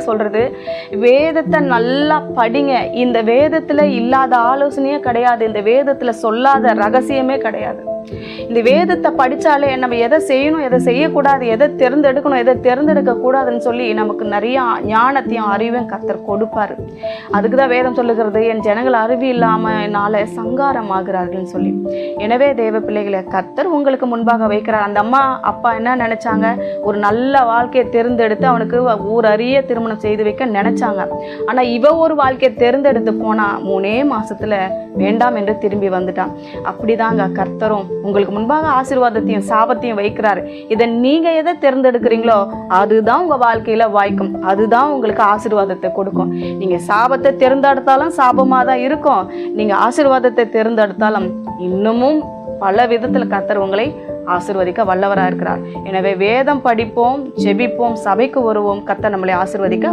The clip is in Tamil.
சொல்றது, வேதத்தை நல்லா படிங்க. இந்த வேதத்துல இல்லாத ஆலோசனையே கிடையாது. இந்த வேதத்துல சொல்லாத ரகசியமே கிடையாது. இந்த வேதத்தை படிச்சாலே நம்ம எதை செய்யணும், எதை செய்யக்கூடாது, எதை தேர்ந்தெடுக்கணும், எதை தேர்ந்தெடுக்க கூடாதுன்னு சொல்லி நமக்கு நிறைய ஞானத்தையும் அறிவையும் கர்த்தர் கொடுப்பாரு. அதுக்குதான் வேதம் சொல்லுகிறது, என் ஜனங்கள் அறிவு இல்லாமனால சங்காரம் ஆகிறார்கள்னு சொல்லி. எனவே தேவ பிள்ளைகளை கர்த்தர் உங்களுக்கு முன்பாக வைக்கிறார். அந்த அம்மா அப்பா என்ன நினைச்சாங்க? ஒரு நல்ல வாழ்க்கையை தேர்ந்தெடுத்து அவனுக்கு ஊர் அறிய திருமணம் செய்து வைக்க நினைச்சாங்க. ஆனா இவ ஒரு வாழ்க்கையை தேர்ந்தெடுத்து போனா 3 மாசத்துல வேண்டாம் என்று திரும்பி வந்துட்டான். அப்படிதாங்க கர்த்தரும் உங்களுக்கு முன்பாக ஆசீர்வாதத்தையும் சாபத்தையும் வைக்கிறாரு. இதை நீங்க எதை தேர்ந்தெடுக்கிறீங்களோ அதுதான் உங்க வாழ்க்கையில வாய்க்கும். அதுதான் உங்களுக்கு ஆசீர்வாதத்தை கொடுக்கும். நீங்க சாபத்தை தேர்ந்தெடுத்தாலும் சாபமா தான் இருக்கும். நீங்க ஆசீர்வாதத்தை தேர்ந்தெடுத்தாலும் இன்னமும் பல விதத்துல கர்த்தர் உங்களை ஆசீர்வதிக்க வல்லவராக இருக்கிறார். எனவே வேதம் படிப்போம், ஜெபிப்போம், சபைக்கு வருவோம். கர்த்தர் நம்மளை ஆசீர்வதிக்க